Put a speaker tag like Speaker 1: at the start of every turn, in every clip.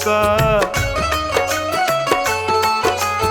Speaker 1: का।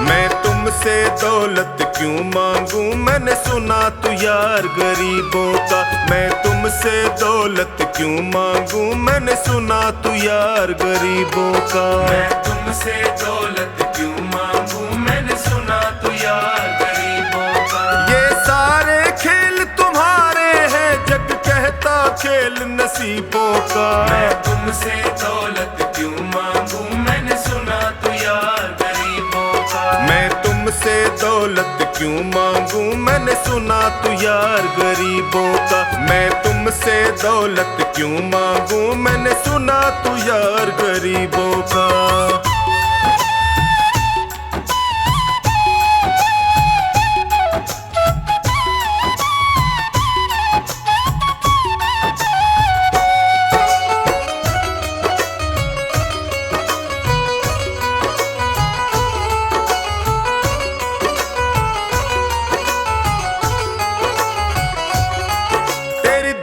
Speaker 1: मैं तुमसे दौलत क्यों मांगू, मैंने सुना तू यार गरीबों का। मैं तुमसे दौलत क्यों मांगू, मैंने सुना तू यार गरीबों का।
Speaker 2: मैं तुमसे दौलत क्यों मांगू, मैंने सुना तू यार गरीबों का।
Speaker 1: ये सारे खेल तुम्हारे हैं, जग कहता खेल नसीबों का।
Speaker 2: मैं तुमसे दौलत क्यों मांगू, मैंने सुना तू यार गरीबों का।
Speaker 1: मैं तुमसे दौलत क्यों मांगू, मैंने सुना तू यार गरीबों का। मैं तुमसे दौलत क्यों मांगू, मैंने सुना तू यार गरीबों का।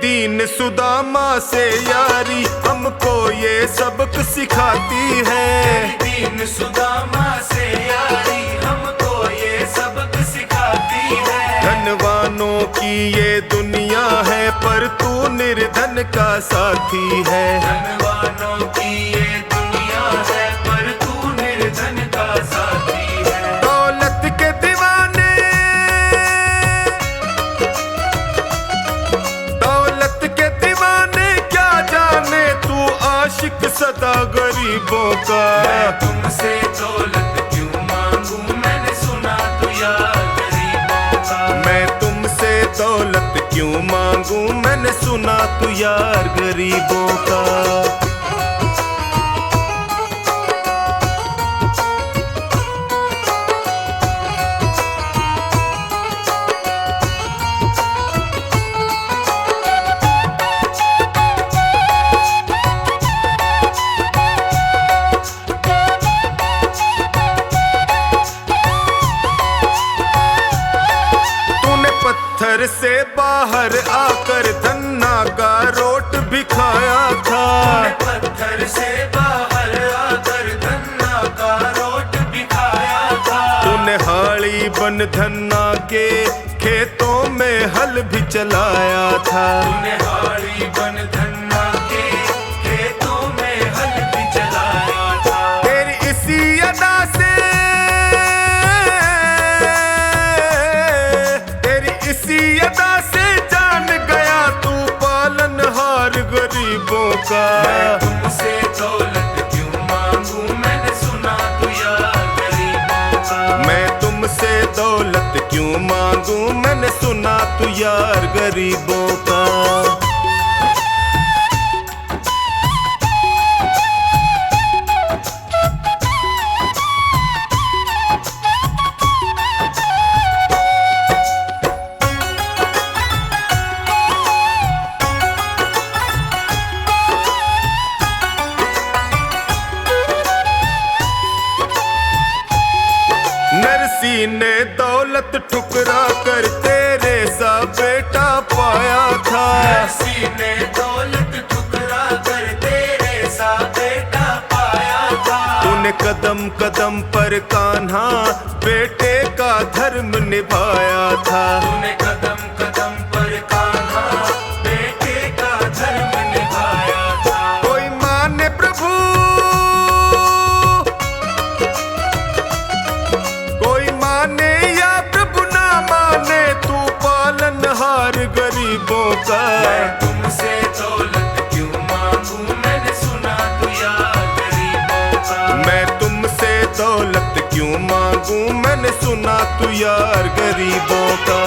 Speaker 1: दीन सुदामा से यारी हमको ये सबक सिखाती है।
Speaker 2: दीन सुदामा से यारी हमको ये सबक सिखाती है।
Speaker 1: धनवानों की ये दुनिया है, पर तू निर्धन का साथी है।
Speaker 2: धनवानों की ये दुनिया है, पर तू निर्धन का साथी है।
Speaker 1: दौलत के दीवाने, आशिक सदा गरीबों का।
Speaker 2: मैं तुमसे दौलत क्यों मांगू, मैंने सुना तू यार गरीबों का।
Speaker 1: मैं तुमसे दौलत क्यों मांगू, मैंने सुना तू यार गरीबों का। पत्थर से बाहर आकर धन्ना का रोट भी खाया था।
Speaker 2: पत्थर से बाहर आकर धन्ना का रोट भी खाया था।
Speaker 1: तूने हाड़ी बन धन्ना के खेतों में हल भी चलाया था।
Speaker 2: तूने हाड़ी बन धन्ना के खेतों में हल भी चलाया था।
Speaker 1: तेरी इसी अदा से, इसी अदा से जान गया तू पालनहार गरीबों का।
Speaker 2: मैं तुमसे दौलत क्यों मांगू, मैंने सुना तू यार गरीबों का।
Speaker 1: मैं तुमसे दौलत क्यों मांगू, मैंने सुना तू यार गरीबों का। नरसी ने दौलत ठुकरा कर तेरे सा बेटा पाया था।
Speaker 2: नरसी ने दौलत ठुकरा कर तेरे सा बेटा पाया था।
Speaker 1: तूने कदम कदम पर कान्हा बेटे का धर्म निभाया था।
Speaker 2: तूने कदम कदम पर कान्हा बेटे का धर्म निभाया था।
Speaker 1: कोई माने प्रभु, कोई माने या प्रभु ना माने, तू पालनहार गरीबों का।
Speaker 2: मैं तुमसे दौलत क्यों मांगू, मैंने सुना तू यार गरीबों का।
Speaker 1: मैं तुमसे दौलत क्यों मांगू, मैंने सुना तू यार गरीबों का।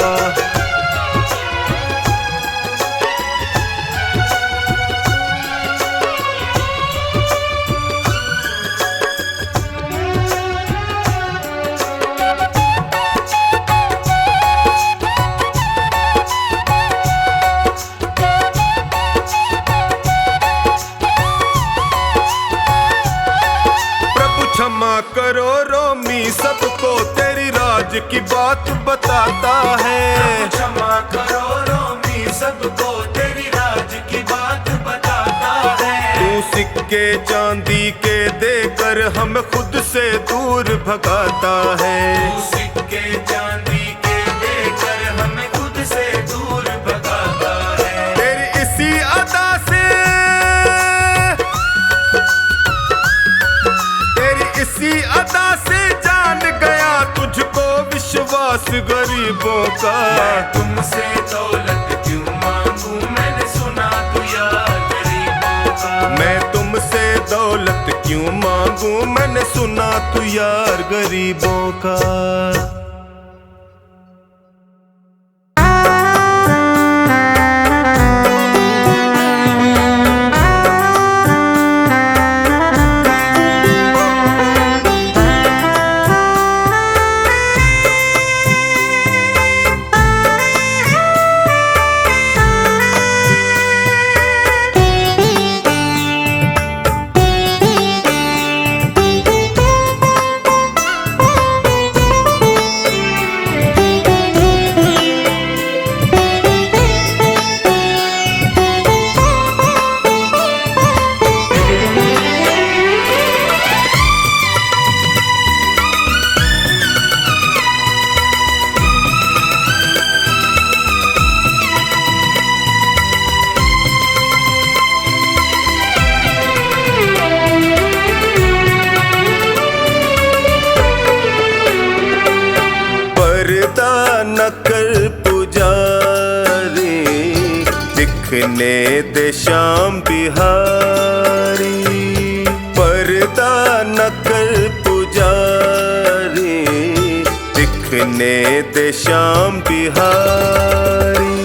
Speaker 1: क्षमा करो रोमी सबको, तेरी राज की बात बताता है।
Speaker 2: क्षमा करो रोमी सबको, तेरी राज की बात बताता है।
Speaker 1: तू सिक्के चांदी के देकर हमें खुद से दूर भगाता है।
Speaker 2: तू सिक्के चांदी के देकर हमें खुद से दूर भगाता है।
Speaker 1: तेरी इसी अदा से, तेरी इसी अदा से जान गया तुझको विश्वास गरीबों का।
Speaker 2: मैं तुमसे दौलत क्यों मांगू, मैंने सुना तू यार गरीबों का।
Speaker 1: मैं तुमसे दौलत क्यों मांगू, मैंने सुना तू यार गरीबों का। न कर पुजारी, दिखने दे श्याम बिहारी। पर्दा न कर पुजारी, दिखने दे श्याम बिहारी।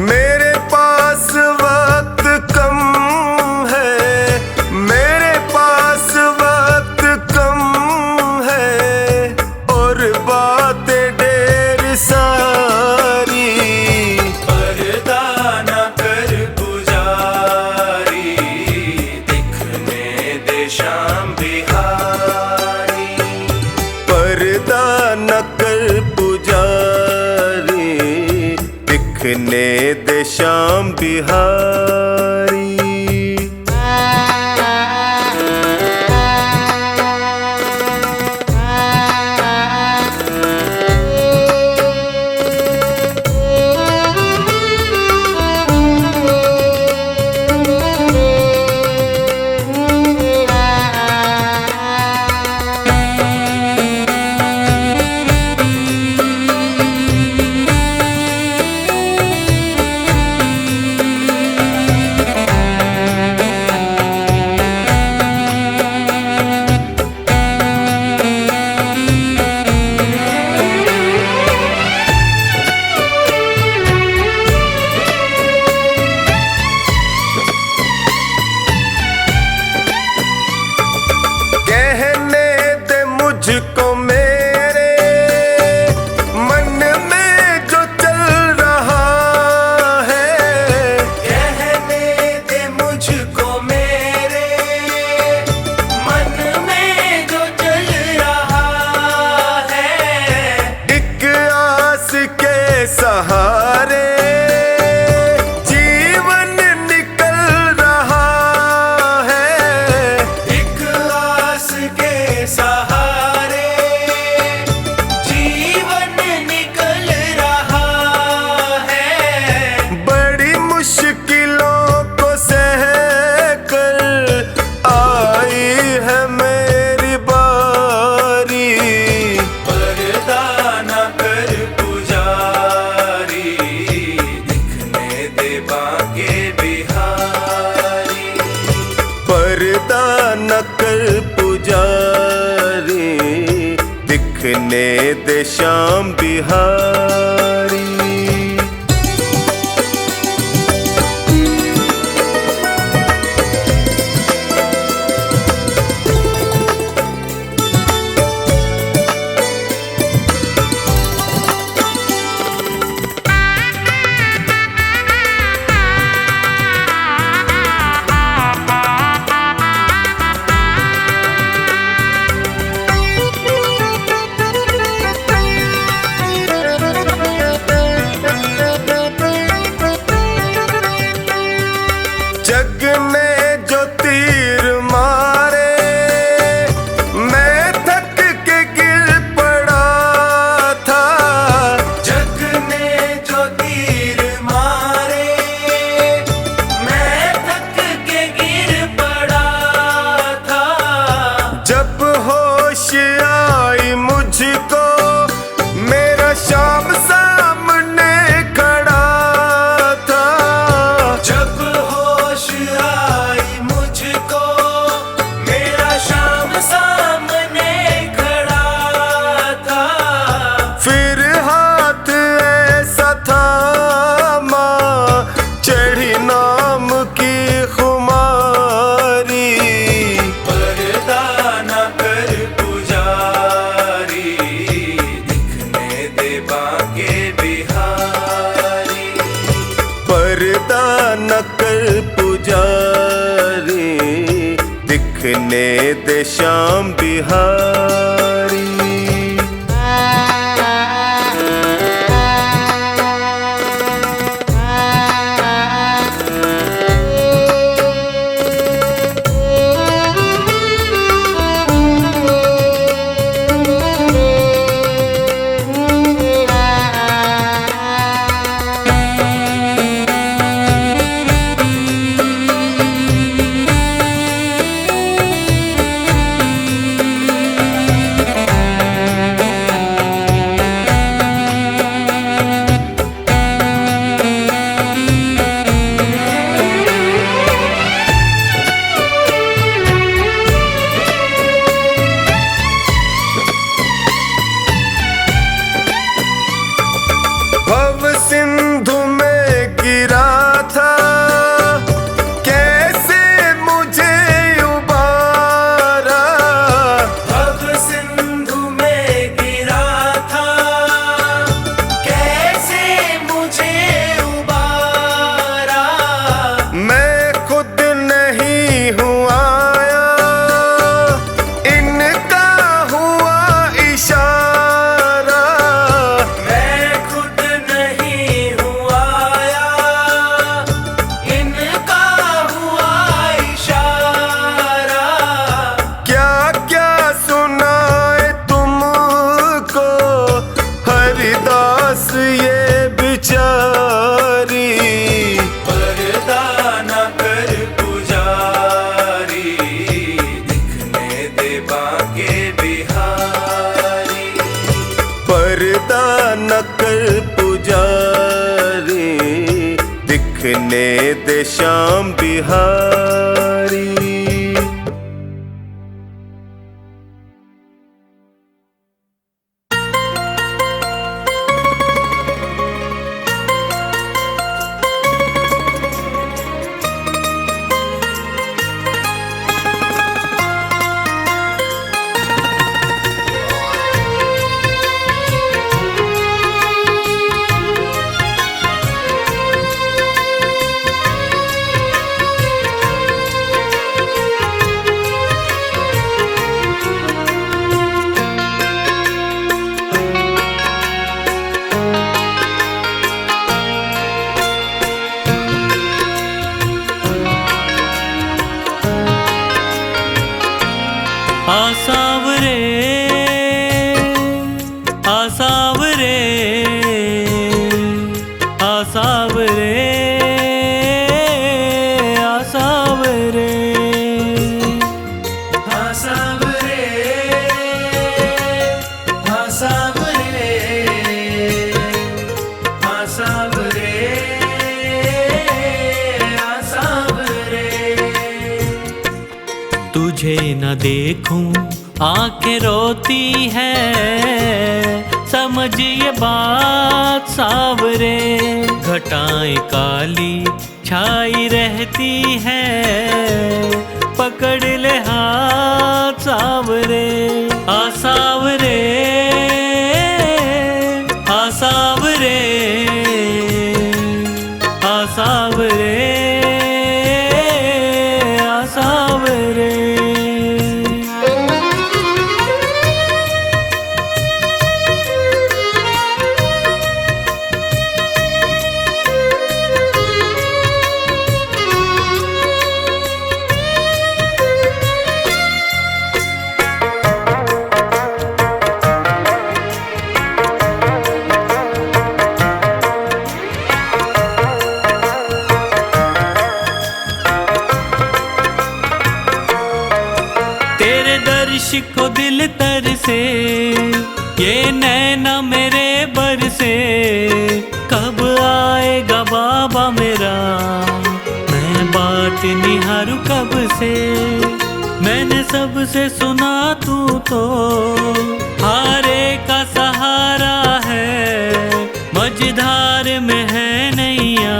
Speaker 1: मेरे पास वक्त कम है, मेरे पास वक्त कम है, और बातें सारी।
Speaker 2: पर्दा न कर पुजारी, दिखने दे श्याम बिहारी।
Speaker 1: पर्दा न कर पुजारी, दिखने दे श्याम बिहारी। मुझको मेरे मन में जो चल रहा है,
Speaker 2: कहने दे मुझको मेरे मन में जो चल रहा है।
Speaker 1: एक आस के सहारे जीवन निकल रहा है।
Speaker 2: एक आस के सहारे
Speaker 1: मुश्किलों को सह कर आई है मेरी बारी।
Speaker 2: पर्दा न कर पुजारी, दिखने दे बांके बिहारी।
Speaker 1: पर्दा न कर पुजारी, दिखने दे श्याम बिहारी।
Speaker 2: बिहारी।
Speaker 1: पर्दा न कर पुजारी, दिखने दे श्याम बिहारी। भव सिंधु में गिरा था, कैसे मुझे उबारा।
Speaker 2: भव सिंधु में गिरा था, कैसे मुझे उबारा।
Speaker 1: मैं खुद नहीं हूँ आया, इनका हुआ इशारा।
Speaker 2: मैं खुद नहीं हूँ आया, इनका हुआ इशारा।
Speaker 1: क्या क्या सुनाए तुमको हरिदास ये बिचारी।
Speaker 2: पर्दा न कर पुजारी, दिखने दे बाके बिहारी।
Speaker 1: पर्दा न कर पुजारी, दिखने दे श्याम बिहारी।
Speaker 3: आसावरे आसावरे आसावरे आसावरे
Speaker 2: हाँ सावरे, हाँ सावरे, हाँ सावरे, हाँ सावरे।
Speaker 3: तुझे न देखूं आंखें रोती है, समझ ये बात सावरे। घटाएं काली छाई रहती है, पकड़ ले हाथ सावरे। आसावरे आसावरे आसावरे आसावरे। तेरे दर्श को दिल तरसे, ये नैना मेरे बरसे। कब आएगा बाबा मेरा, मैं बात निहारूं कब से। मैंने सबसे सुना तू तो हारे का सहारा है। मझधार में है नैया,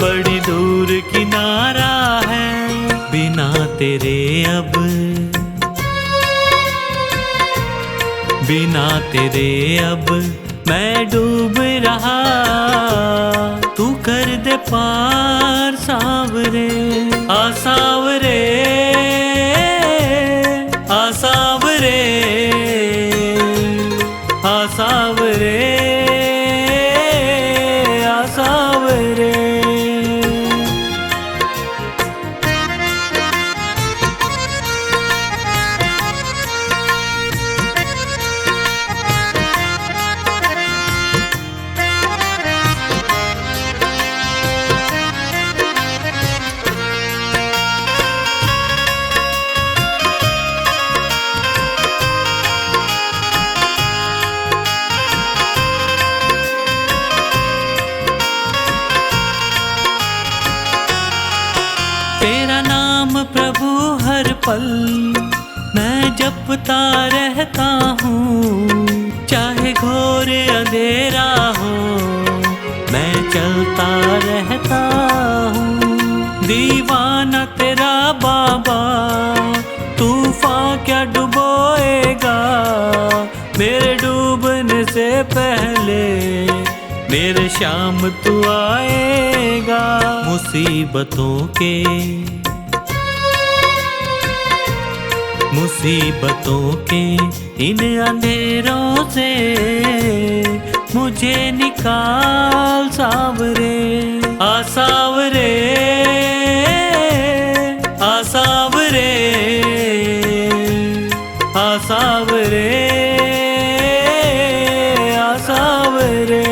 Speaker 3: बड़ी दूर किनारा है। बिना तेरे अब, बिना तेरे अब मैं डूब रहा, तू कर दे पार सावरे। आ सावरे, आ सावरे, आ सावरे, आ सावरे। तेरा नाम प्रभु हर पल मैं जपता रहता हूँ, चाहे घोर अंधेरा हो मैं चलता रहता हूँ। दीवाना तेरा बाबा, तूफान क्या डुबोएगा, मेरे डूबने से पहले मेरे शाम तू आएगा। मुसीबतों के इन अंधेरों से मुझे निकाल सावरे। आ सावरे, आ सावरे, आ सावरे, आ सावरे।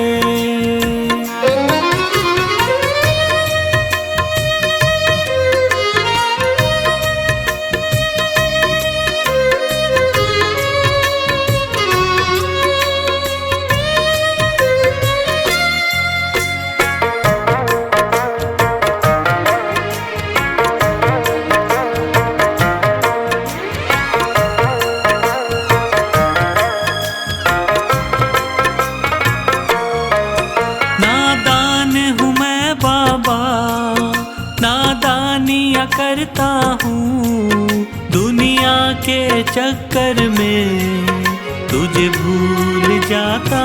Speaker 3: करता हूँ दुनिया के चक्कर में तुझे भूल जाता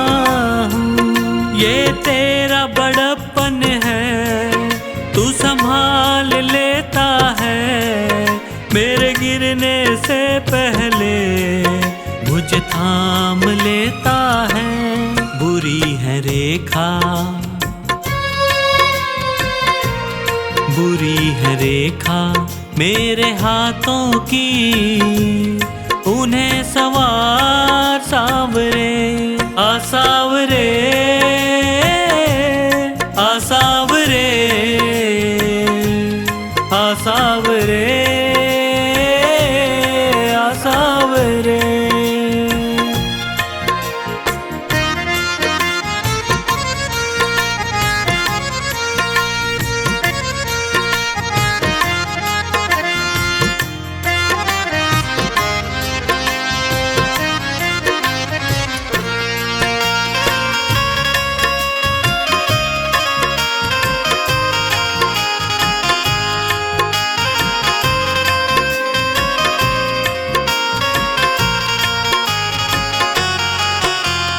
Speaker 3: हूँ। ये तेरा बड़प्पन है, तू संभाल लेता है, मेरे गिरने से पहले मुझे थाम लेता है। बुरी है रेखा, बुरी है रेखा मेरे हाथों की, उन्हें सवार सावरे। आ सावरे, आ सावरे, आ सावरे, आ सावरे।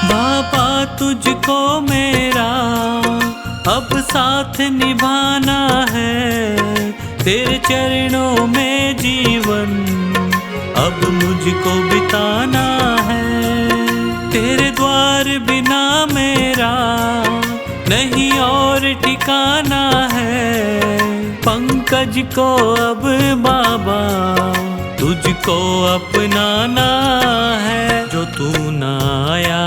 Speaker 3: बाबा तुझको मेरा अब साथ निभाना है, तेरे चरणों में जीवन अब मुझको बिताना है। तेरे द्वार बिना मेरा नहीं और ठिकाना है, पंकज को अब बाबा तुझको अपनाना है। जो तू ना आया,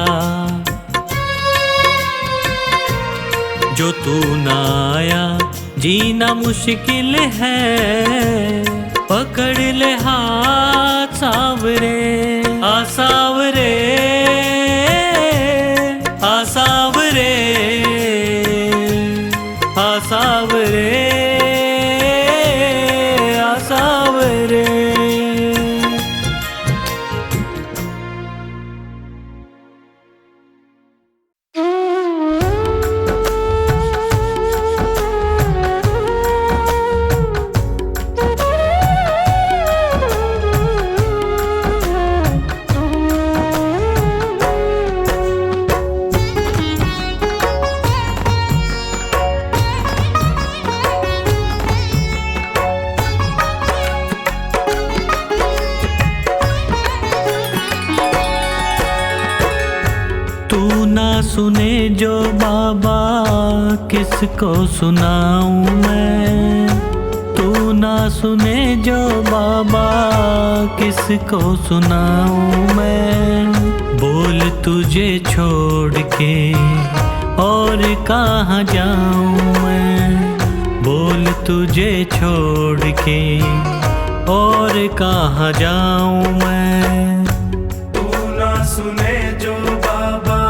Speaker 3: जो तू ना आया जीना मुश्किल है, पकड़ ले हाथ सावरे। आ सावरे, आ सावरे, आ सावरे, आ सावरे। बाबा किसको सुनाऊं मैं, तू ना सुने जो बाबा किसको सुनाऊं मैं। बोल तुझे छोड़ के और कहाँ जाऊं मैं, बोल तुझे छोड़ के और कहाँ जाऊं मैं।
Speaker 2: तू ना सुने जो बाबा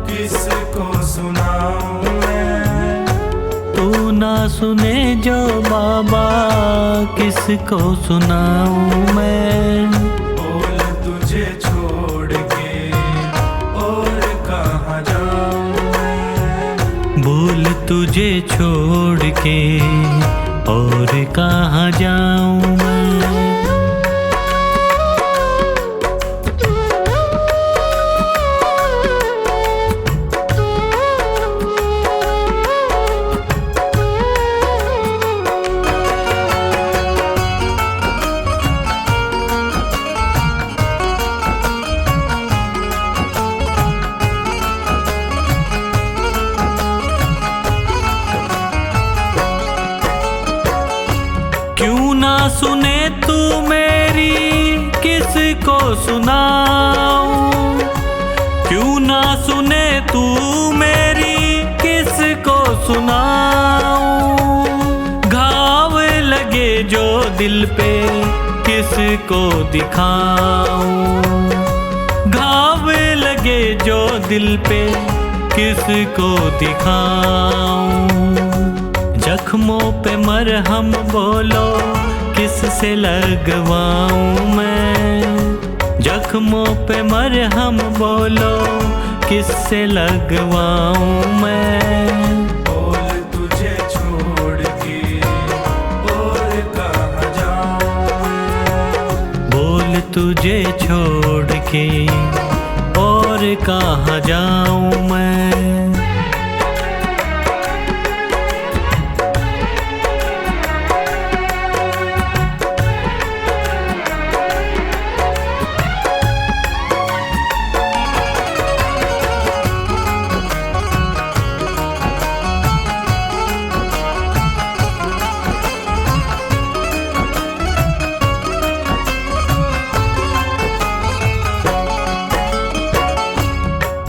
Speaker 2: किसको सुनाऊं मैं,
Speaker 3: तू ना सुने जो बाबा किसको सुनाऊं मैं।
Speaker 2: बोल तुझे छोड़ के और कहाँ जाऊं मैं,
Speaker 3: बोल तुझे छोड़ के और कहाँ जाऊं मैं। क्यों ना सुने तू मेरी किसको सुनाऊं, क्यों ना सुने तू मेरी किसको सुनाऊं। घाव लगे जो दिल पे किसको दिखाऊं, घाव लगे जो दिल पे किसको दिखाऊं। जख्मों पे मरहम बोलो किससे लगवाऊं मैं, जख्मों पे मरहम बोलो किससे लगवाऊं मैं।
Speaker 2: बोल तुझे छोड़ के और कहाँ जाऊं मैं,
Speaker 3: बोल तुझे छोड़ के और कहाँ जाऊं मैं।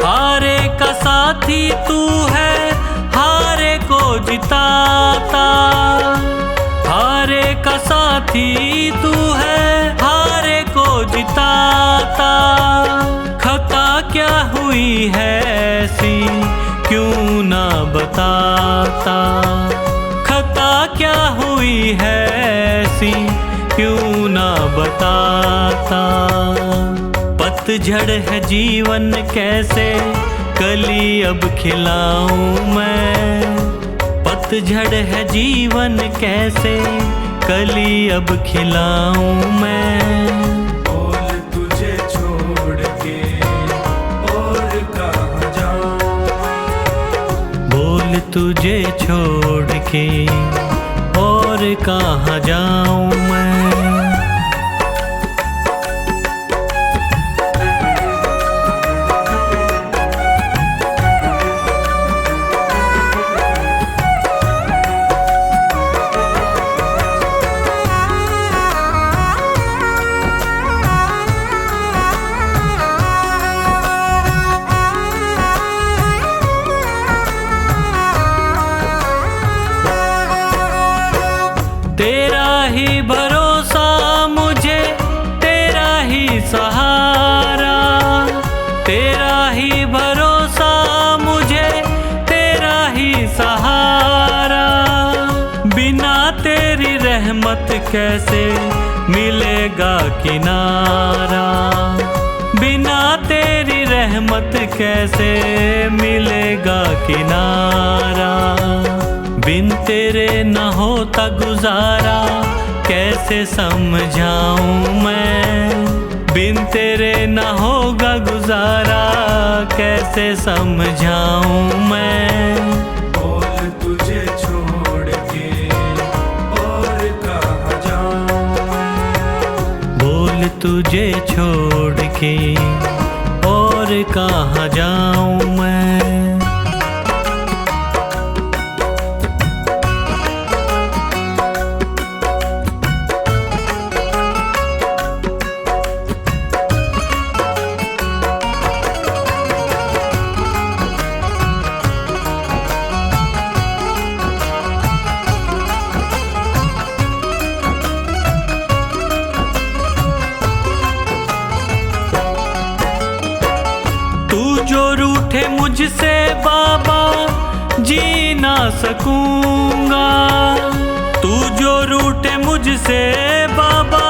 Speaker 3: हारे का साथी तू है, हारे को जिताता, हारे का साथी तू है, हारे को जिताता। खता क्या हुई है ऐसी क्यों ना बताता, खता क्या हुई है ऐसी क्यों ना बताता। पतझड़ है जीवन कैसे कली अब खिलाऊं मैं, पतझड़ है जीवन कैसे कली अब खिलाऊं मैं।
Speaker 2: बोल तुझे छोड़ के और कहाँ जाऊं मैं,
Speaker 3: बोल तुझे छोड़ के और कहाँ जाऊं मैं। तेरा ही भरोसा मुझे, तेरा ही सहारा, तेरा ही भरोसा मुझे, तेरा ही सहारा। बिना तेरी रहमत कैसे मिलेगा किनारा, बिना तेरी रहमत कैसे मिलेगा किनारा। बिन तेरे न होता गुजारा कैसे समझाऊं मैं, बिन तेरे न होगा गुजारा कैसे समझाऊं मैं।
Speaker 2: बोल तुझे छोड़ के और कहाँ जाऊं मैं,
Speaker 3: बोल तुझे छोड़ के और कहाँ जाऊं मैं। जी ना सकूंगा। तू जो रूठे मुझसे बाबा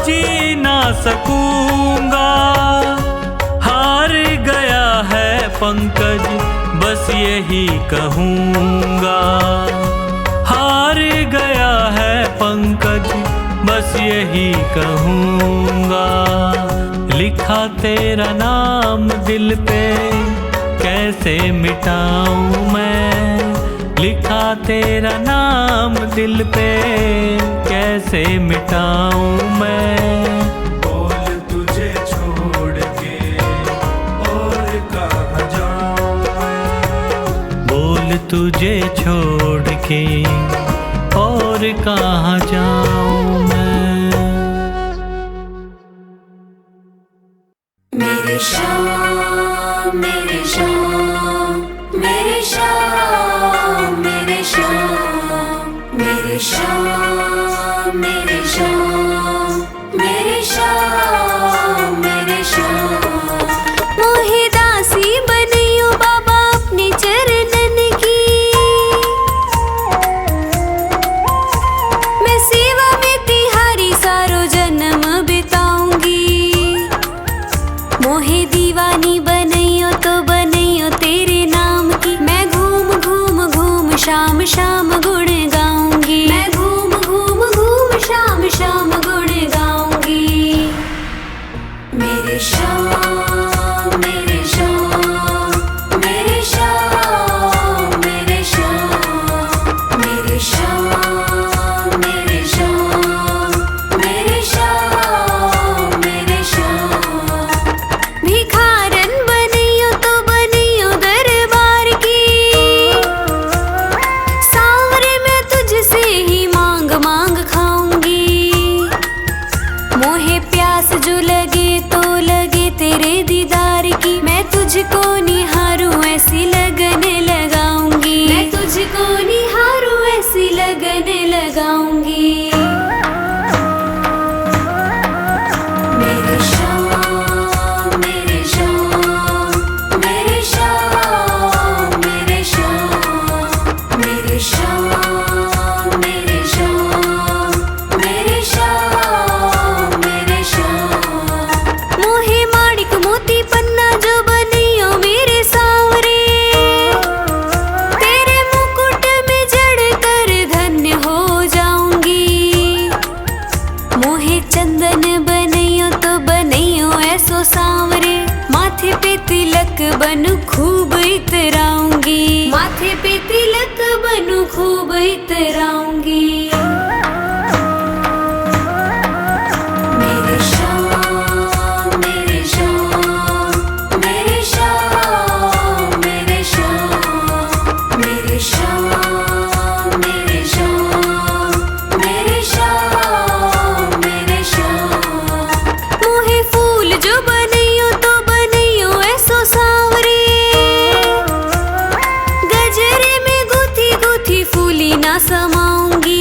Speaker 3: जी ना सकूंगा। हार गया है पंकज बस यही कहूँगा। हार गया है पंकज बस यही कहूँगा। लिखा तेरा नाम दिल पे कैसे मिटाऊँ मैं। लिखा तेरा नाम दिल पे कैसे मिटाऊँ मैं।
Speaker 2: बोल तुझे छोड़ के और कहाँ जाऊँ मैं।
Speaker 3: बोल तुझे छोड़ के और कहाँ जाऊँ मैं।
Speaker 4: मेरे शाम मेरे शाम मेरे शाम मेरे शाम मेरे शाम मेरे शाम मेरे शाम मेरे शाम। मोहे दासी बनियो बाबा अपने चरणन की। मैं सेवा में तिहारी सारो जन्म बिताऊंगी। मोहे दीवानी बनैयो तो बनैयो तेरे नाम की। मैं घूम घूम घूम शाम शाम गुण गाऊंगी। मैं घूम घूम घूम शाम शाम गुण गाऊंगी। मेरे शाम मेरे शाम मेरे शाम मेरे शाम मेरे शाम मेरे शाम मेरे शाम मेरे शाम। भिखारन बनियो तो बनियो दरबार की। सांवरे मैं तुझसे ही मांग मांग खाऊंगी। मोहे प्यास जो लगे तो लगे तेरे दीदार की। मैं तुझको निहारूं ऐसी लगन लगाऊंगी। मैं तुझको निहारूं ऐसी लगन लगाऊंगी। मेरे शाम मेरे शाम मेरे शाम मेरे शाम मेरे शाम मेरे शाम मेरे शाम मेरे शाम। मोहे माणिक मोती पन्ना जो बनियो मेरे सांवरे। तेरे मुकुट में जड़ कर धन्य हो जाऊंगी। मोहे चंदन बनैयो तो बनैयो ऐसो सांवरे। माथे पे तिलक बनू खूब इतराऊंगी। माथे पे तिलक बनू खूब इतराऊंगी। मेरे शाम मेरे शाम मेरे शाम मेरे शाम मेरे शाम मेरे शाम मेरे शाम मेरे शाम। मोहे फूल जो बनैयो तो बनैयो ऐसो सांवरे। गजरे में गुथी गुथी फूली ना समाऊंगी।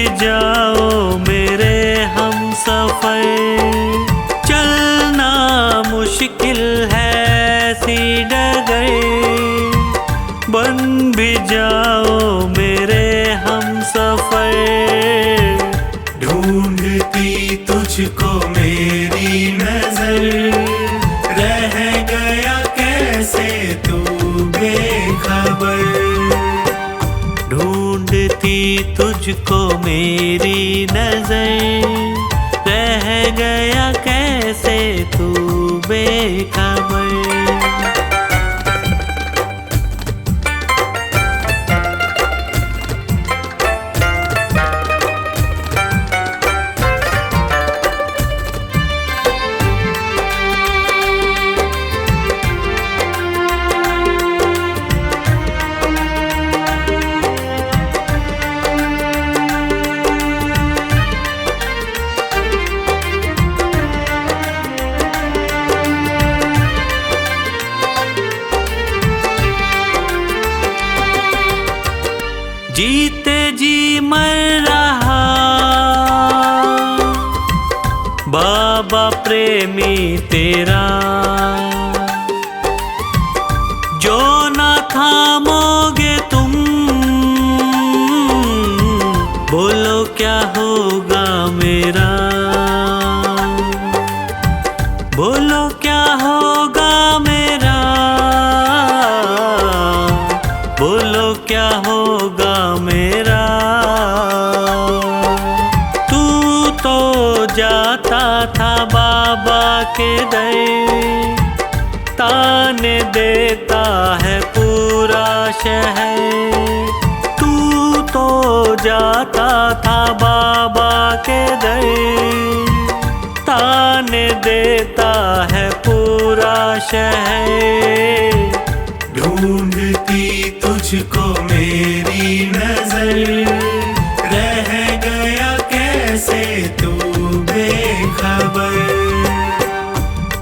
Speaker 3: भी जाओ मेरे हम सफर, चलना मुश्किल है ऐसी डगर, बन भी जाओ मेरे हम सफर।
Speaker 2: ढूंढती तुझको मेरी नजर, रह गया कैसे तू बेखबर।
Speaker 3: ढूंढती तुझको मेरी नजर, रह गया कैसे तू बेखबर। जीते जी मर रहा बाबा प्रेमी तेरा, जो ना थामोगे तुम, बोलो क्या होगा मेरा, बोलो क्या होगा मेरा, बोलो क्या होगा मेरा। तू तो जाता था बाबा के दर, ताने देता है पूरा शहर। तू तो जाता था बाबा के दर, ताने देता है पूरा शहर।
Speaker 2: ढूंढती तुझको मेरी नजर, रह गया कैसे तू बेखबर।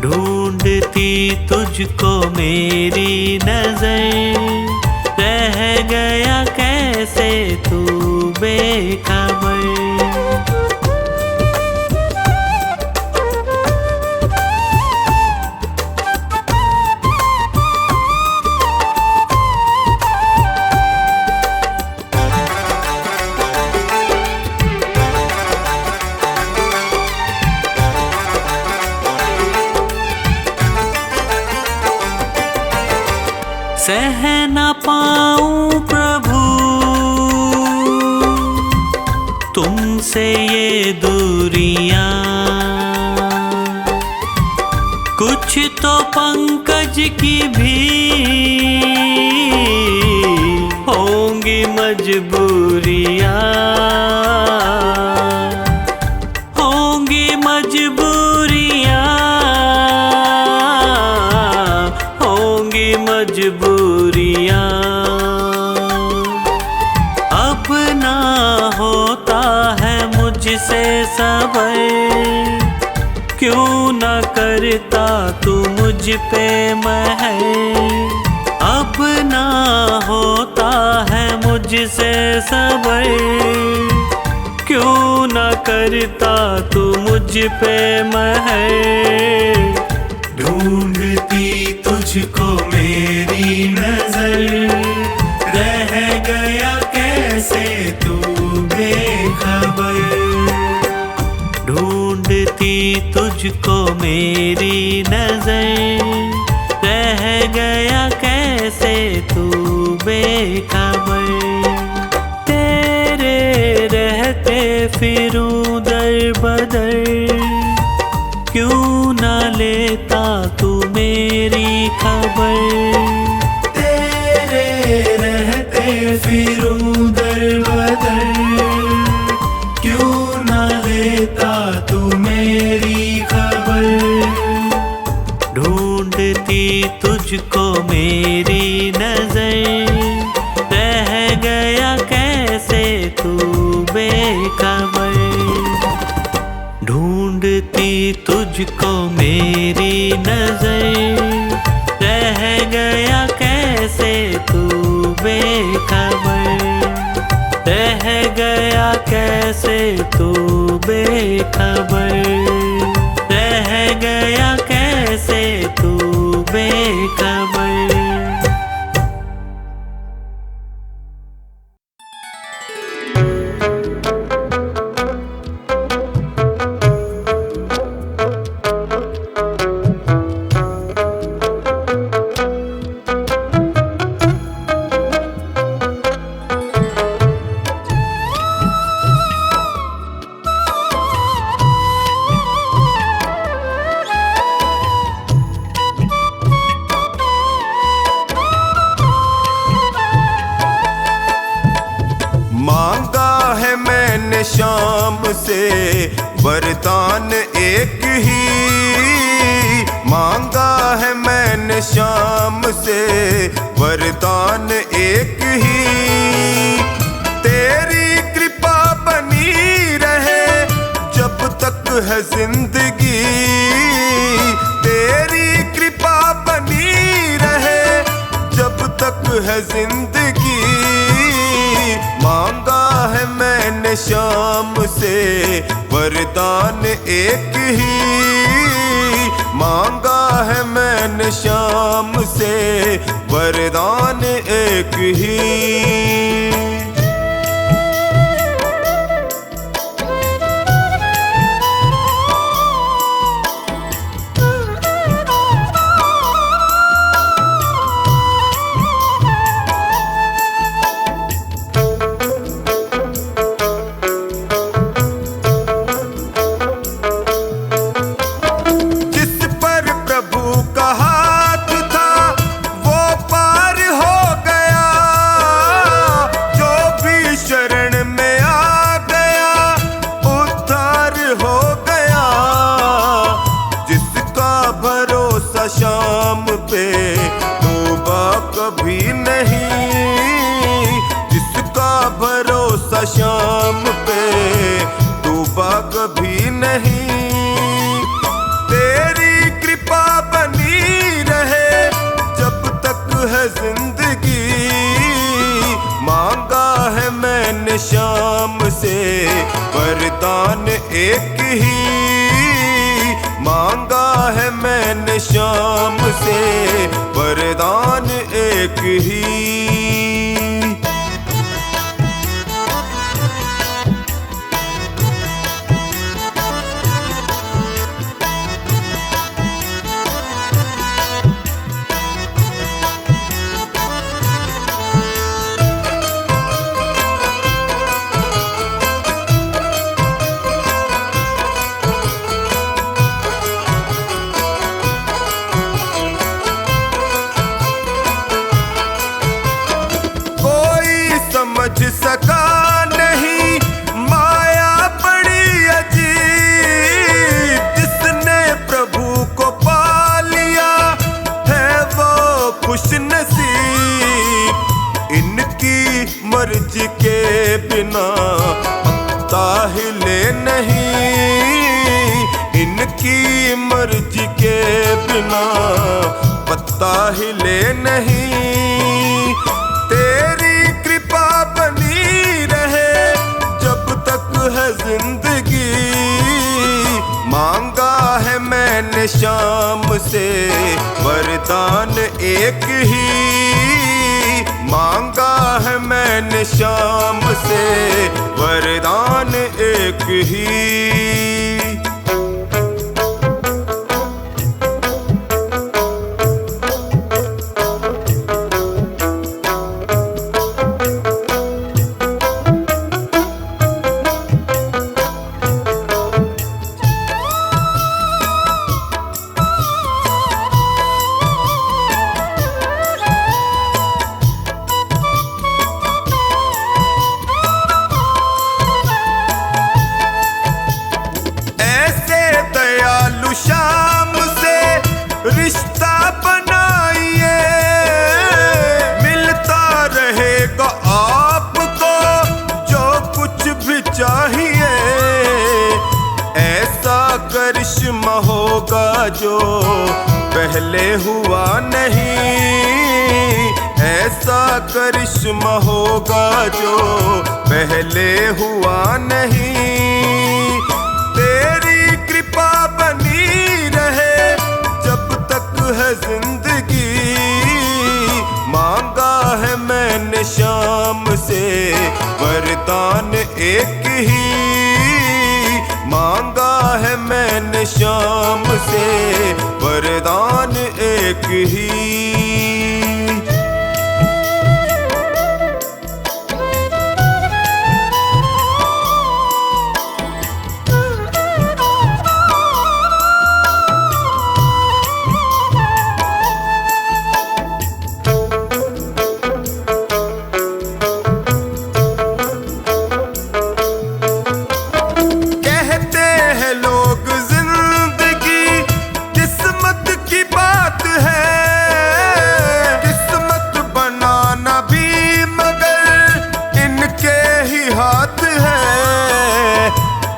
Speaker 3: ढूंढती तुझको मेरी नजर, रह गया कैसे तू बेखबर। सह न पाऊं प्रभु तुमसे ये दूरियां, कुछ तो पंकज की भी होंगी मजबूरियां, होंगी मजबूरियां, होंगी मजबूरियां। अब ना होता है मुझसे सबर, क्यों न करता तू मुझ पे महर। अब ना होता है मुझसे सबर, क्यों न करता तू मुझ पे महर।
Speaker 2: ढूंढती तुझको मेरी नजर, रह गया कैसे तू बेखबर।
Speaker 3: ढूंढती तुझको मेरी नजर, रह गया कैसे तू बेखबर। तेरे रहते फिरूं दर बदर, क्यों न लेता तू मेरी खबर।
Speaker 2: तेरे रहते फिरूं दर बदर, क्यों न लेता तू मेरी खबर।
Speaker 3: ढूंढती तुझको मेरी नजर, रह गया कैसे तू बेखबर। ढूंढती तुझको मेरी नजर, रह गया कैसे तू बेखबर। रह गया कैसे तू बेखबर, रह गया कैसे तू बेखबर।
Speaker 1: मांगा है मैंने शाम से वरदान एक ही, मांगा है मैंने शाम से वरदान एक ही। तेरी कृपा बनी रहे जब तक है जिंदगी, तेरी कृपा बनी रहे जब तक है जिंदगी। मांगा है मैंने शाम से वरदान एक ही, मांगा है मैंने शाम से वरदान एक ही। शाम पे तौबा कभी नहीं, जिसका भरोसा शाम पे तौबा कभी नहीं। तेरी कृपा बनी रहे जब तक है जिंदगी, मांगा है मैंने शाम से वरदान एक ही, मांगा है मैंने शाम से वरदान एक ही। समझ सका नहीं माया बड़ी अजीब, जिसने प्रभु को पा लिया है वो खुश नसीब। इनकी मर्जी के बिना पत्ता हिले नहीं, इनकी मर्जी के बिना पत्ता हिले नहीं। तेरी कृपा बनी रहे जब तक है जिंदगी, मांगा है मैंने शाम से वरदान एक ही, मांगा है मैंने शाम से वरदान एक ही। शाम से रिश्ता बनाइए, मिलता रहेगा आपको जो कुछ भी चाहिए। ऐसा करिश्मा होगा जो पहले हुआ नहीं, ऐसा करिश्मा चश्मा होगा जो पहले हुआ नहीं। तेरी कृपा बनी रहे जब तक है जिंदगी। मांगा है मैंने शाम से वरदान एक ही। मांगा है मैंने शाम से वरदान एक ही।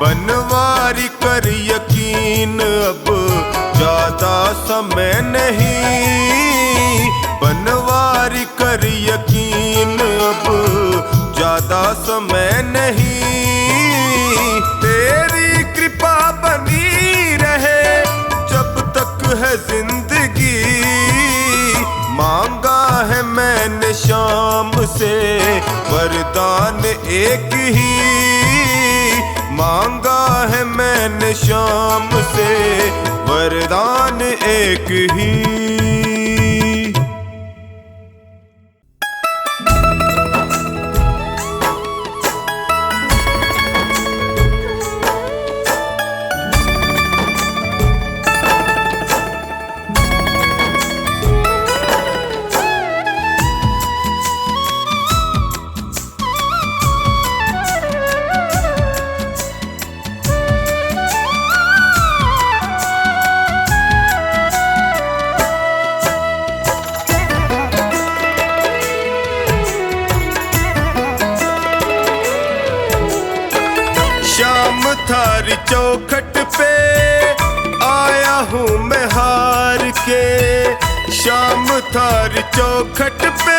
Speaker 1: बनवारी कर यकीन अब ज्यादा समय नहीं। बनवारी कर यकीन अब ज्यादा समय नहीं। तेरी कृपा बनी रहे जब तक है जिंदगी। मांगा है मैंने शाम से वरदान एक ही। मांगा है मैंने शाम से वरदान एक ही। शाम थारी चौखट पे आया हूँ मैं हार के। शाम थारी चौखट पे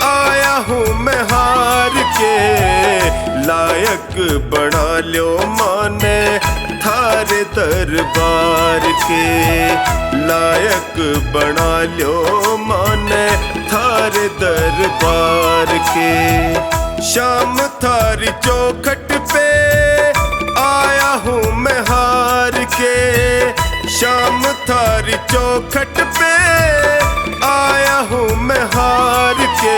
Speaker 1: आया हूँ मैं हार के। लायक बना लो माने थारे दरबार के। लायक बना लो माने थारे दरबार के। शाम थारी चौखट पे आया हूँ मैं हार के। शाम थारी चौखट पे आया हूँ मैं हार के।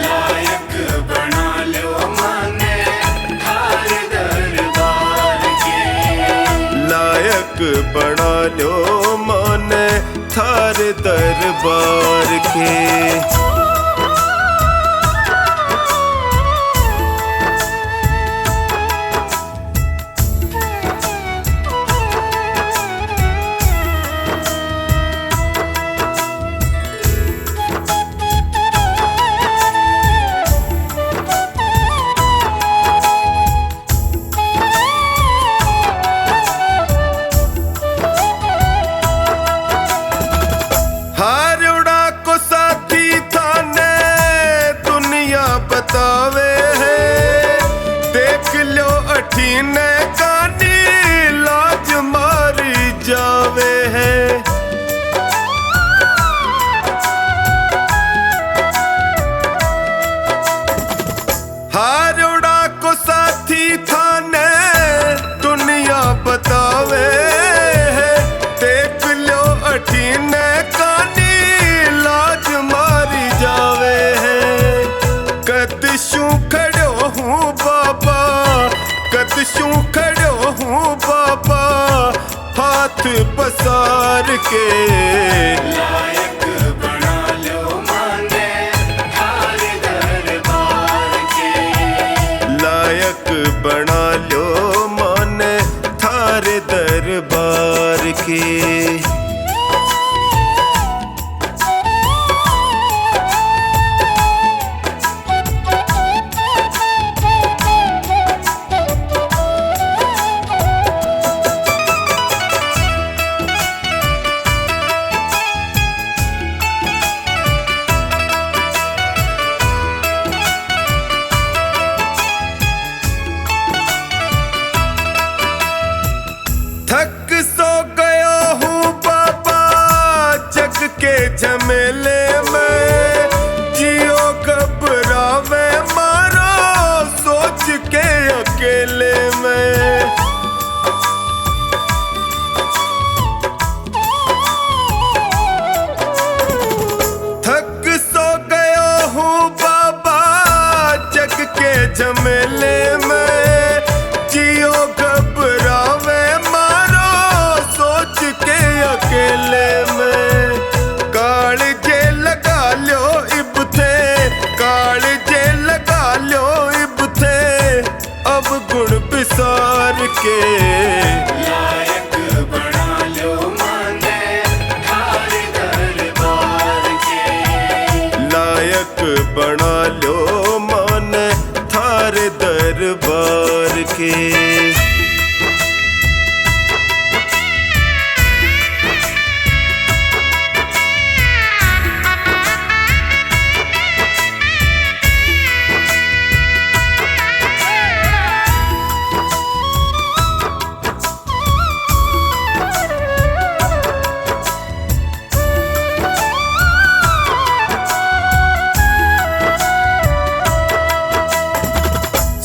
Speaker 2: लायक बना लो माने थारे दरबार के।
Speaker 1: लायक बना लो माने थारे दरबार के। बतावे है देख लो अठीने कानी लाज मारी जावे है। हारोड़ा को साथी थाने दुनिया बतावे है देख लो अठीने कानी लाज मारी जावे है। कदशू खड़ो हूँ बाबा कदशू खड़ो हूँ बाबा हाथ पसार के।
Speaker 2: लायक बना लो माने थारे दरबार के।
Speaker 1: लायक बना लो माने थारे दरबार के। में। थक सो गया हूँ बाबा जग के झमेले में, जियो घबरावे मारो सोच के अकेले में। कालजे लगा लो इब थे, कालजे लगा लो इब थे, अब गुण बिसार के।
Speaker 2: लायक बना लो माने थारे दरबार के।
Speaker 1: लायक बना लो मान थारे दरबार के।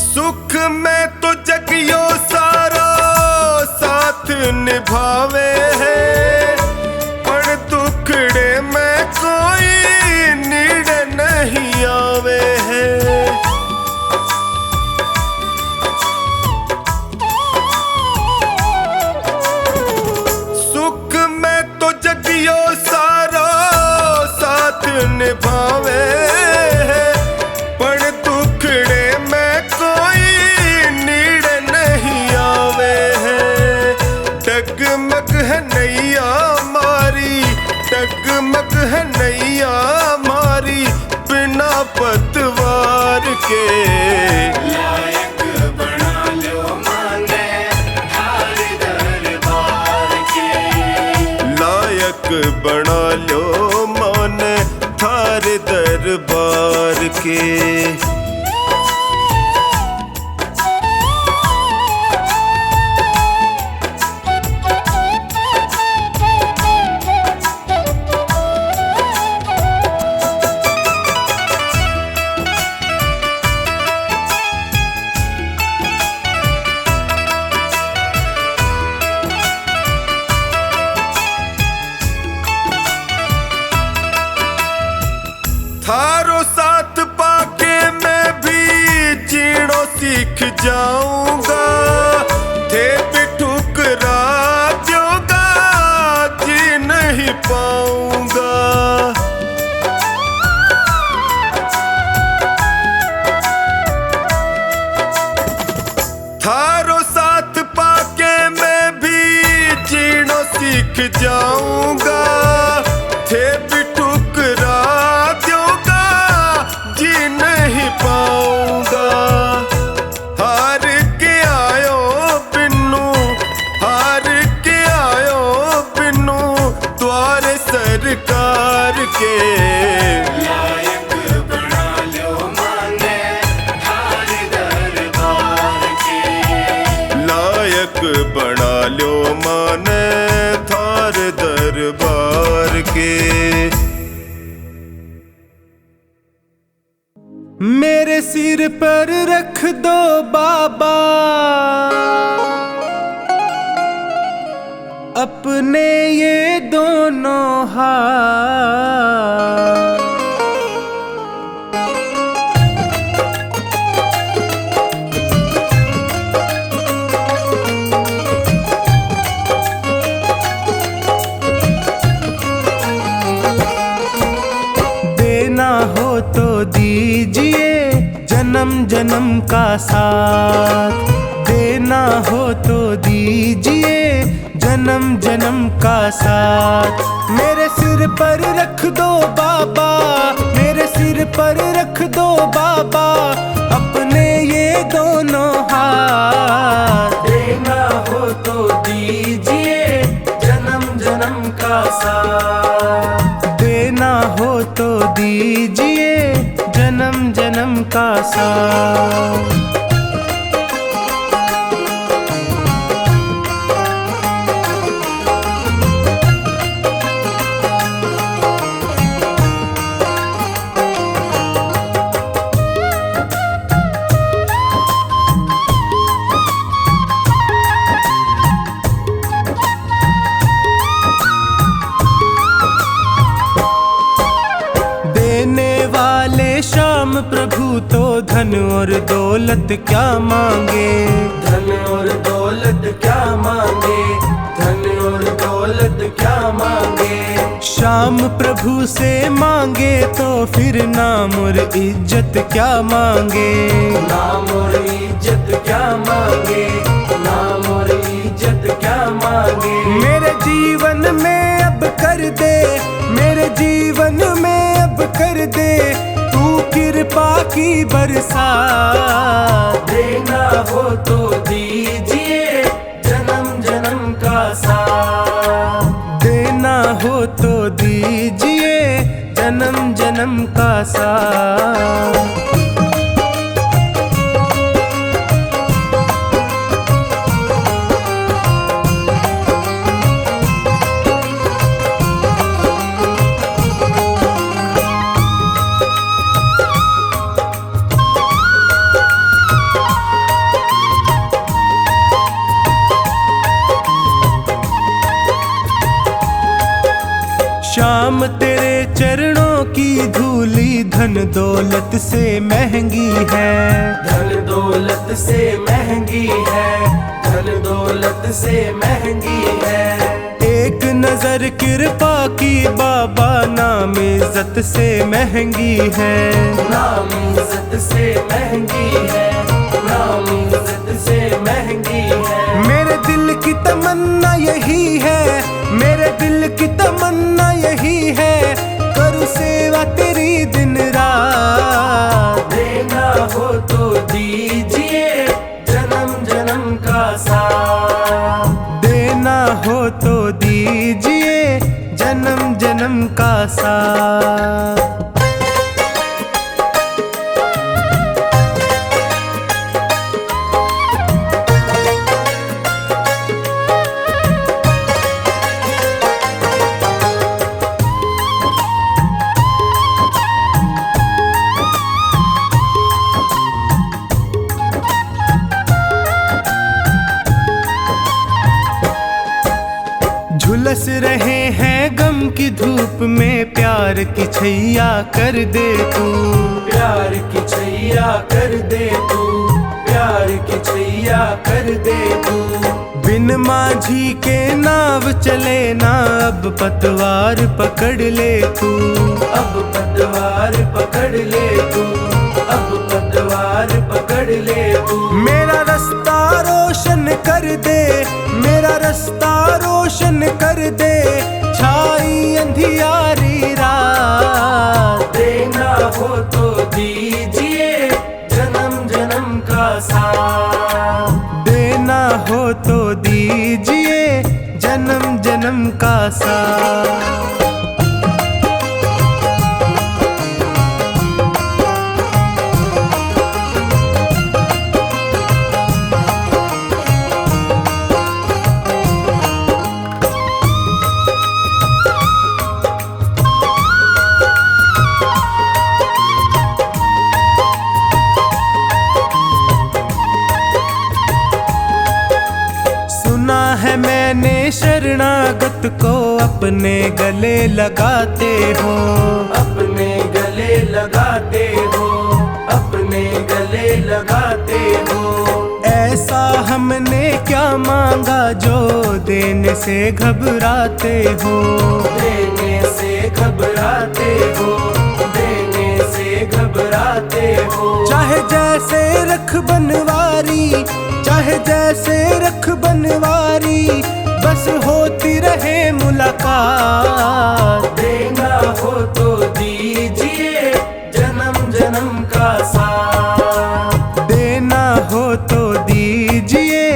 Speaker 1: सुख में तो जगियो सारा साथ निभावे है, पर दुखड़े में कोई नीड़ नहीं आवे है। सुख में तो जगियो सारा साथ निभावे है, पर दुखड़े में कोई नीड़ नहीं आवे है। डगमग है नैया मारी, डगमग है नैया मारी बिना पतवार के।
Speaker 2: लायक बना लो माने थारे दरबार के।
Speaker 1: लायक बना लो मान थारे दरबार के। थारो साथ पाके मैं भी जीणो सीख जाऊंगा, थे भी ठुकरा दोगा जी नहीं पाऊंगा। थारो साथ पाके मैं भी जीणो सीख जाऊंगा, थे भी ठुकरा दोगा जी नहीं पाऊंगा। हार के आयो बिन्नू, हार के आयो बिन्नू द्वारे सरकार के।
Speaker 2: लायक बना लो माने थारे दरबार के।
Speaker 1: लायक बना लो मान थारे दरबार के। मेरे सिर पर रख दो बाबा अपने ये दोनों हाथ। देना हो तो दीजिए जन्म जन्म का साथ, देना हो तो दीजिए जन्म जन्म का साथ। मेरे सिर पर रख दो बाबा, मेरे सिर पर रख दो बाबा अपने ये दोनों हाथ। देना हो तो दीजिए जन्म जन्म का साथ, देना हो तो दीजिए जन्म जन्म का साथ।
Speaker 5: धन और दौलत क्या मांगे,
Speaker 2: धन और दौलत क्या मांगे, धन और दौलत क्या मांगे।
Speaker 5: श्याम प्रभु से मांगे तो फिर नाम और इज्जत क्या मांगे,
Speaker 2: नाम और इज्जत क्या मांगे, नाम और इज्जत क्या मांगे।
Speaker 5: मेरे जीवन में अब कर दे, मेरे जीवन में अब कर दे तू कृपा की बरसात।
Speaker 2: देना हो तो दीजिए जन्म जन्म का साथ,
Speaker 5: देना हो तो दीजिए जन्म जन्म का साथ। श्याम तेरे चरणों की धूली धन दौलत से महंगी है,
Speaker 2: धन दौलत से महंगी है, धन दौलत से महंगी है।
Speaker 5: एक नजर कृपा की बाबा नाम इज्जत से महंगी है,
Speaker 2: नाम इज्जत से महंगी है, नाम इज्जत से महंगी है।
Speaker 5: मेरे दिल की तमन्ना यही है, मेरे दिल की तमन्ना यही है करूँ सेवा तेरी दिन रात।
Speaker 2: देना हो तो दीजिए जन्म जन्म का साथ,
Speaker 5: देना हो तो दीजिए जन्म जन्म का साथ। झुलस रहे हैं गम की धूप में प्यार की छैया कर दे तू,
Speaker 2: प्यार की छैया कर दे तू, प्यार की छैया कर दे तू।
Speaker 5: बिन माझी के नाव चले ना अब पतवार पकड़ ले तू,
Speaker 2: अब पतवार पकड़ ले तू, अब पतवार पकड़ ले तू।
Speaker 5: मेरा रास्ता रोशन कर दे, मेरा रास्ता रोशन कर दे छाई अंधियारी रात।
Speaker 2: देना हो तो दीजिए जन्म जन्म का साथ,
Speaker 5: देना हो तो दीजिए जन्म जन्म का साथ। सुना है मैंने शरणागत को अपने गले लगाते हो,
Speaker 2: अपने गले लगाते हो, अपने गले लगाते हो।
Speaker 5: ऐसा हमने क्या मांगा जो देने से घबराते हो,
Speaker 2: देने से घबराते हो, देने से घबराते हो।
Speaker 5: चाहे जैसे रख बनवारी, चाहे जैसे रख बनवारी बस होती रहे मुलाकात।
Speaker 2: देना हो तो दीजिए जन्म जन्म का साथ,
Speaker 5: देना हो तो दीजिए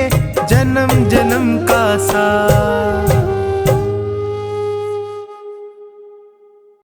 Speaker 5: जन्म जन्म का साथ।